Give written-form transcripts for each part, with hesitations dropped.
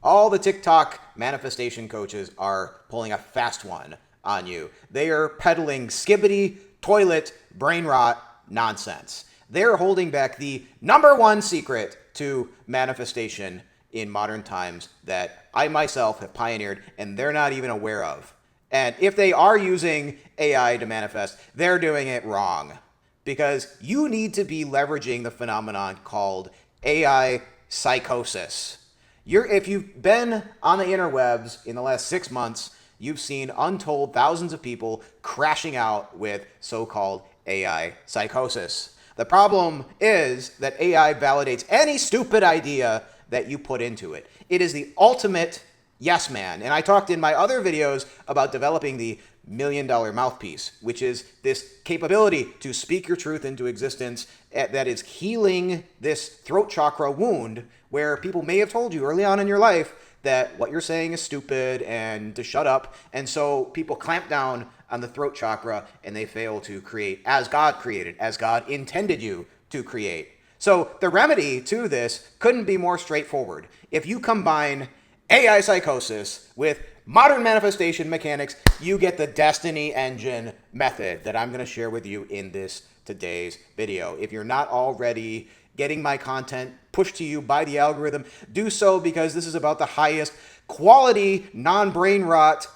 All the TikTok manifestation coaches are pulling a fast one on you. They are peddling skibbity, toilet, brain rot nonsense. They're holding back the number one secret to manifestation in modern times that I myself have pioneered and they're not even aware of. And if they are using AI to manifest, they're doing it wrong because you need to be leveraging the phenomenon called AI psychosis. If you've been on the interwebs in the last 6 months, you've seen untold thousands of people crashing out with so-called AI psychosis. The problem is that AI validates any stupid idea that you put into it. It is the ultimate yes man. And I talked in my other videos about developing the $1,000,000 mouthpiece, which is this capability to speak your truth into existence that is healing this throat chakra wound where people may have told you early on in your life that what you're saying is stupid and to shut up. And so people clamp down on the throat chakra and they fail to create as God created, as God intended you to create. So the remedy to this couldn't be more straightforward. If you combine AI psychosis with modern manifestation mechanics, you get the Destiny Engine method that I'm going to share with you in this today's video. If you're not already getting my content pushed to you by the algorithm, do so because this is about the highest quality non-brain rot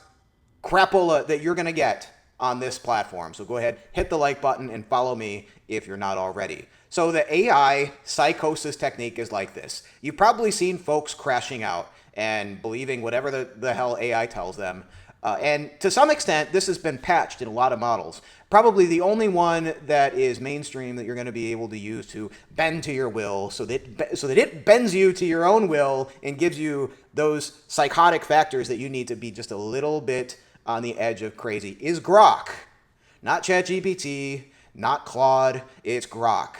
crapola that you're going to get on this platform. So go ahead, hit the like button and follow me if you're not already. So the AI psychosis technique is like this. You've probably seen folks crashing out and believing whatever the hell AI tells them. And to some extent, this has been patched in a lot of models. Probably the only one that is mainstream that you're going to be able to use to bend to your will so that it bends you to your own will and gives you those psychotic factors that you need to be just a little bit on the edge of crazy is Grok. Not ChatGPT, not Claude, it's Grok.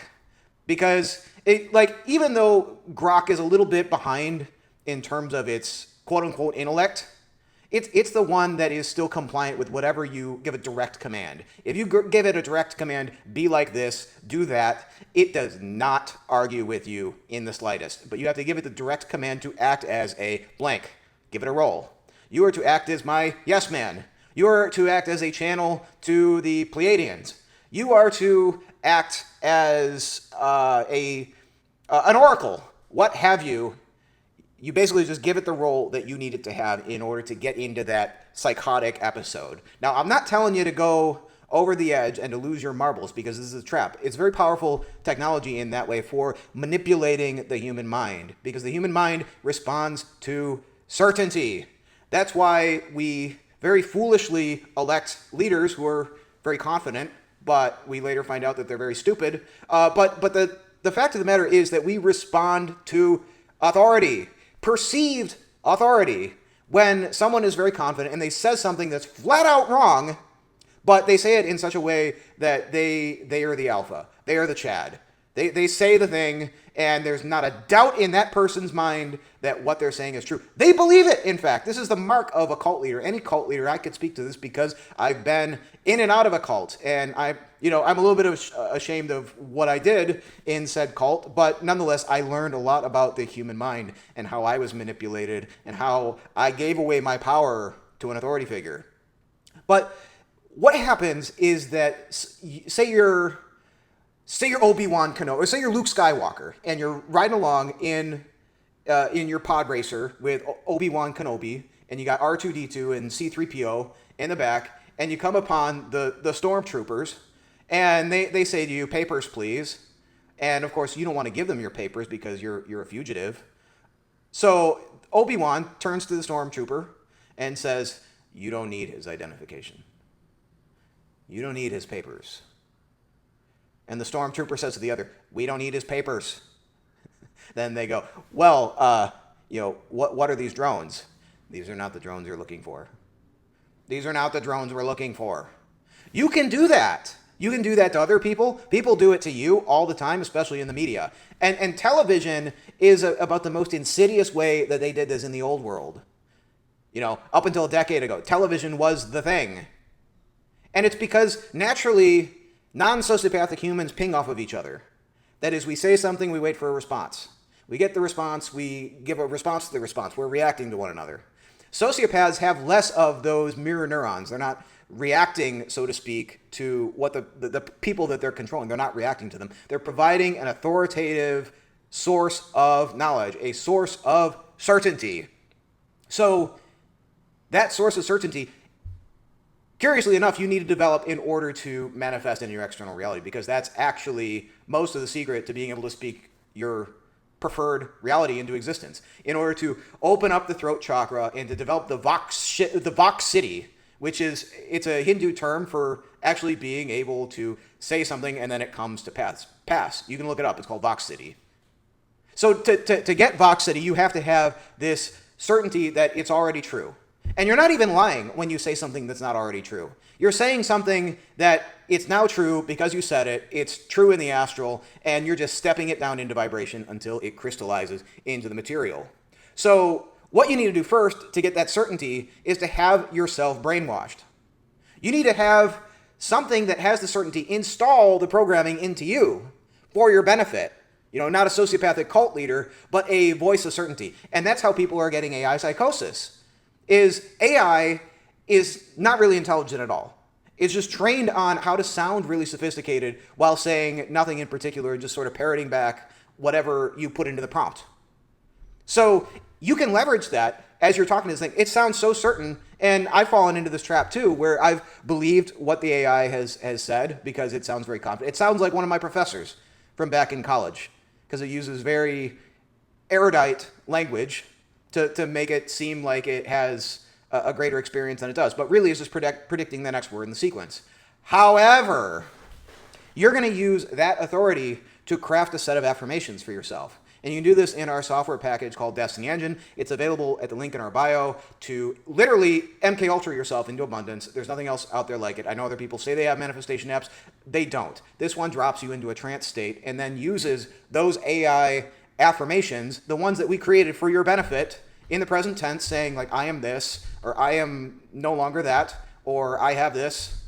Because even though Grok is a little bit behind in terms of its quote-unquote intellect, it's the one that is still compliant with whatever you give a direct command. If you give it a direct command, be like this, do that, it does not argue with you in the slightest. But you have to give it the direct command to act as a blank. Give it a role. You are to act as my yes man. You are to act as a channel to the Pleiadians. You are to act as an oracle. What have you? You basically just give it the role that you need it to have in order to get into that psychotic episode. Now, I'm not telling you to go over the edge and to lose your marbles because this is a trap. It's very powerful technology in that way for manipulating the human mind because the human mind responds to certainty. That's why we very foolishly elect leaders who are very confident, but we later find out that they're very stupid. But the fact of the matter is that we respond to authority. Perceived authority when someone is very confident and they say something that's flat out wrong, but they say it in such a way that they are the alpha. They are the Chad. They say the thing and there's not a doubt in that person's mind that what they're saying is true. They believe it, in fact. This is the mark of a cult leader. Any cult leader, I could speak to this because I've been in and out of a cult. And I'm a little bit ashamed of what I did in said cult, but nonetheless, I learned a lot about the human mind and how I was manipulated and how I gave away my power to an authority figure. But what happens is that, say you're Obi-Wan Kenobi, or say you're Luke Skywalker, and you're riding along in your pod racer with Obi-Wan Kenobi, and you got R2-D2 and C-3PO in the back, and you come upon the stormtroopers, and they say to you, "Papers, please." And of course, you don't want to give them your papers because you're a fugitive. So Obi-Wan turns to the stormtrooper and says, "You don't need his identification. You don't need his papers." And the stormtrooper says to the other, "We don't need his papers." Then they go, "Well, what are these drones?" "These are not the drones you're looking for. These are not the drones we're looking for." You can do that. You can do that to other people. People do it to you all the time, especially in the media. And television is about the most insidious way that they did this in the old world. Up until a decade ago, television was the thing. And it's because naturally, non-sociopathic humans ping off of each other. That is, we say something, we wait for a response. We get the response, we give a response to the response. We're reacting to one another. Sociopaths have less of those mirror neurons. They're not reacting, so to speak, to what the people that they're controlling. They're not reacting to them. They're providing an authoritative source of knowledge, a source of certainty. So that source of certainty, curiously enough, you need to develop in order to manifest in your external reality, because that's actually most of the secret to being able to speak your preferred reality into existence. In order to open up the throat chakra and to develop the Vox City, which is, it's a Hindu term for actually being able to say something and then it comes to pass. You can look it up. It's called Vox City. So to get Vox City, you have to have this certainty that it's already true. And you're not even lying when you say something that's not already true. You're saying something that it's now true because you said it, it's true in the astral, and you're just stepping it down into vibration until it crystallizes into the material. So what you need to do first to get that certainty is to have yourself brainwashed. You need to have something that has the certainty install the programming into you for your benefit. You know, not a sociopathic cult leader, but a voice of certainty. And that's how people are getting AI psychosis. Is AI is not really intelligent at all. It's just trained on how to sound really sophisticated while saying nothing in particular and just sort of parroting back whatever you put into the prompt. So you can leverage that as you're talking to this thing. It sounds so certain, and I've fallen into this trap too, where I've believed what the AI has said because it sounds very confident. It sounds like one of my professors from back in college because it uses very erudite language to make it seem like it has a greater experience than it does. But really, it's just predicting the next word in the sequence. However, you're going to use that authority to craft a set of affirmations for yourself. And you can do this in our software package called Destiny Engine. It's available at the link in our bio to literally MK Ultra yourself into abundance. There's nothing else out there like it. I know other people say they have manifestation apps. They don't. This one drops you into a trance state and then uses those AI affirmations, the ones that we created for your benefit, in the present tense, saying like, I am this, or I am no longer that, or I have this,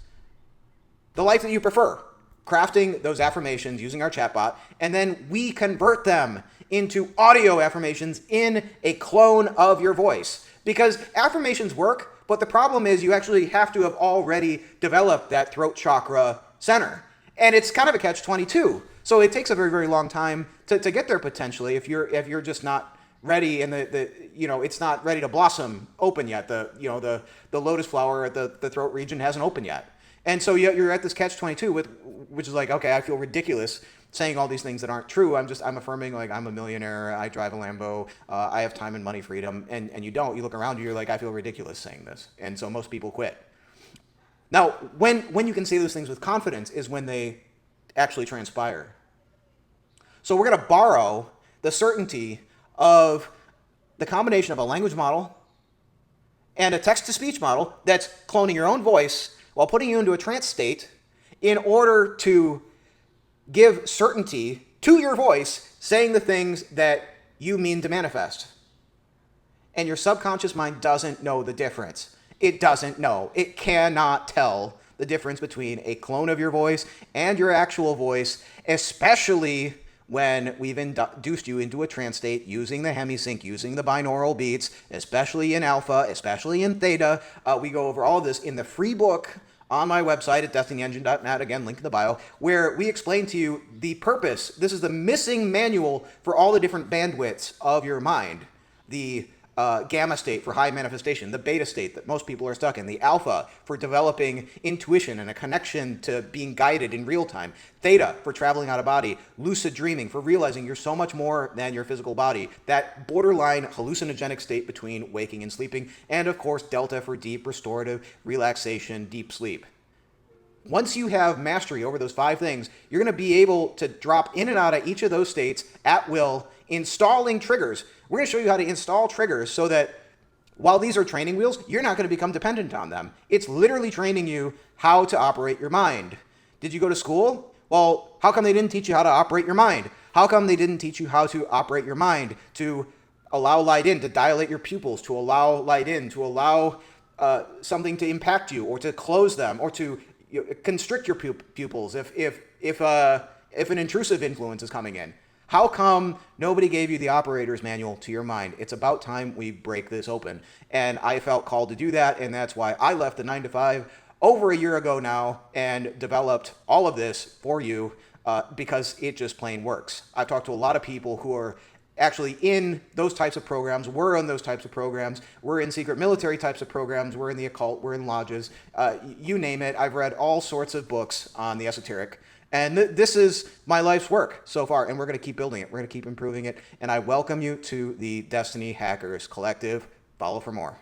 the life that you prefer. Crafting those affirmations using our chatbot, and then we convert them into audio affirmations in a clone of your voice. Because affirmations work, but the problem is you actually have to have already developed that throat chakra center. And it's kind of a catch-22. So it takes a very, very long time to get there potentially if you're just not ready, and it's not ready to blossom open yet. The lotus flower at the throat region hasn't opened yet. And so you're at this catch-22 which is like, okay, I feel ridiculous saying all these things that aren't true. I'm affirming like I'm a millionaire, I drive a Lambo, I have time and money freedom, and you don't. You look around you, you're like, I feel ridiculous saying this. And so most people quit. Now, when you can say those things with confidence is when they actually transpire. So we're going to borrow the certainty of the combination of a language model and a text-to-speech model that's cloning your own voice while putting you into a trance state in order to give certainty to your voice saying the things that you mean to manifest. And your subconscious mind doesn't know the difference. It doesn't know. It cannot tell the difference between a clone of your voice and your actual voice, especially when we've induced you into a trance state using the hemisync, using the binaural beats, especially in alpha, especially in theta. We go over all of this in the free book on my website at destinyengine.net, again, link in the bio, where we explain to you the purpose. This is the missing manual for all the different bandwidths of your mind. The gamma state for high manifestation, the beta state that most people are stuck in, the alpha for developing intuition and a connection to being guided in real time, theta for traveling out of body, lucid dreaming for realizing you're so much more than your physical body, that borderline hallucinogenic state between waking and sleeping, and of course delta for deep restorative relaxation, deep sleep. Once you have mastery over those 5 things, you're going to be able to drop in and out of each of those states at will, installing triggers. We're going to show you how to install triggers so that while these are training wheels, you're not going to become dependent on them. It's literally training you how to operate your mind. Did you go to school? Well, how come they didn't teach you how to operate your mind? How come they didn't teach you how to operate your mind, to allow light in, to dilate your pupils, to allow light in, to allow something to impact you, or to close them, or to constrict your pupils if an intrusive influence is coming in? How come nobody gave you the operator's manual to your mind? It's about time we break this open. And I felt called to do that, and that's why I left the 9 to 5 over a year ago now and developed all of this for you because it just plain works. I've talked to a lot of people who are actually in those types of programs. We're in those types of programs. We're in secret military types of programs. We're in the occult. We're in lodges. You name it. I've read all sorts of books on the esoteric. And this is my life's work so far, and we're going to keep building it. We're going to keep improving it. And I welcome you to the Destiny Hackers Collective. Follow for more.